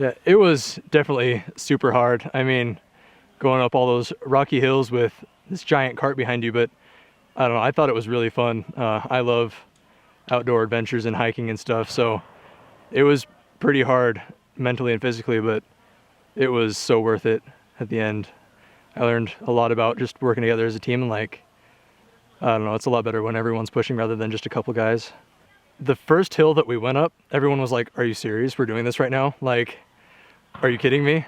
Yeah, it was definitely super hard. I mean, going up all those rocky hills with this giant cart behind you, but I don't know, I thought it was really fun. I love outdoor adventures and hiking and stuff, so it was pretty hard mentally and physically, but it was so worth it at the end. I learned a lot about just working together as a team, and like, I don't know, it's a lot better when everyone's pushing rather than just a couple guys. The first hill that we went up, everyone was like, "Are you serious? We're doing this right now? Like, are you kidding me?"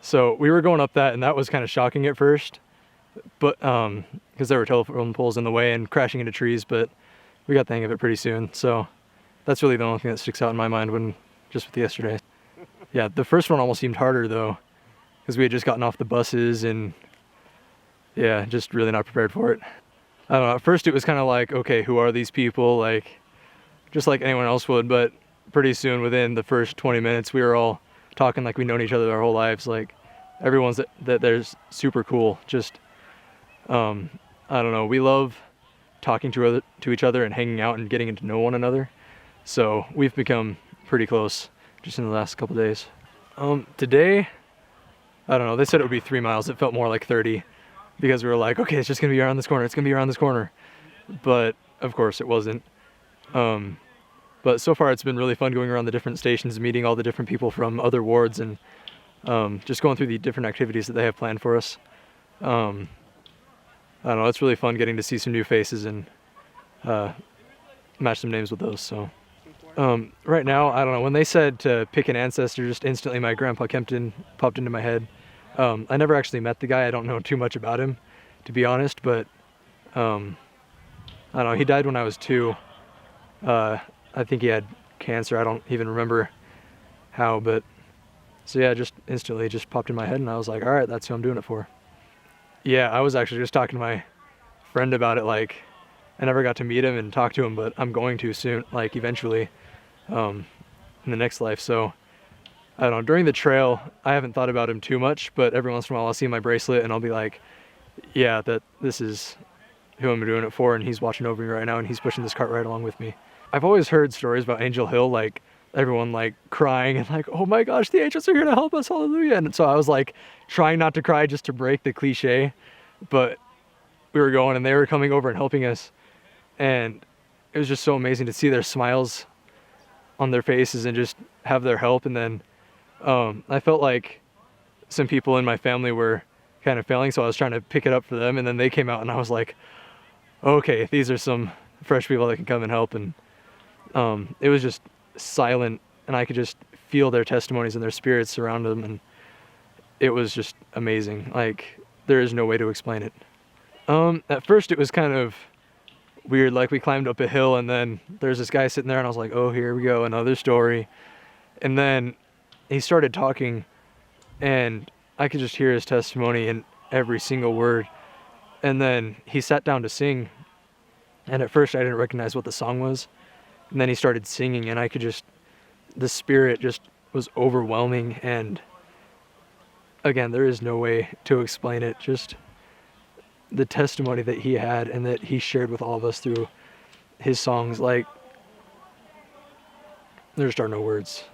So we were going up that, and that was kind of shocking at first, but because there were telephone poles in the way and crashing into trees, but we got the hang of it pretty soon. So that's really the only thing that sticks out in my mind when just with yesterday. Yeah, the first one almost seemed harder though, because we had just gotten off the buses and yeah, just really not prepared for it. I don't know, at first it was kind of like, okay, who are these people? Like, just like anyone else would, but pretty soon within the first 20 minutes, we were all talking like we've known each other our whole lives. Like, everyone's that there's super cool. Just, I don't know, we love talking to each other and hanging out and getting to know one another. So we've become pretty close just in the last couple days. Today, I don't know, they said it would be 3 miles. It felt more like 30 because we were like, okay, it's just gonna be around this corner. It's gonna be around this corner. But of course it wasn't. But so far it's been really fun going around the different stations, meeting all the different people from other wards, and just going through the different activities that they have planned for us. I don't know, it's really fun getting to see some new faces and match some names with those. So right now, I don't know, when they said to pick an ancestor, just instantly my grandpa Kempton popped into my head. I never actually met the guy. I don't know too much about him, to be honest, but I don't know, he died when I was 2. I think he had cancer. I don't even remember how, but so yeah, just instantly just popped in my head, and I was like, all right, that's who I'm doing it for. Yeah, I was actually just talking to my friend about it. Like, I never got to meet him and talk to him, but I'm going to soon, like eventually, in the next life. So I don't know, during the trail, I haven't thought about him too much, but every once in a while I'll see my bracelet and I'll be like, yeah, that this is who I'm doing it for, and he's watching over me right now, and he's pushing this cart right along with me. I've always heard stories about Angel Hill, like everyone like crying and like, oh my gosh, the angels are here to help us, hallelujah. And so I was like trying not to cry just to break the cliche, but we were going and they were coming over and helping us, and it was just so amazing to see their smiles on their faces and just have their help. And then I felt like some people in my family were kind of failing, so I was trying to pick it up for them, and then they came out and I was like, okay, these are some fresh people that can come and help. And it was just silent, and I could just feel their testimonies and their spirits around them, and it was just amazing. Like, there is no way to explain it. At first it was kind of weird, like we climbed up a hill and then there's this guy sitting there and I was like, oh, here we go, another story. And then he started talking and I could just hear his testimony in every single word. And then he sat down to sing, and at first I didn't recognize what the song was. And then he started singing, and I could just, the spirit just was overwhelming. And again, there is no way to explain it. Just the testimony that he had and that he shared with all of us through his songs, like, there just are no words.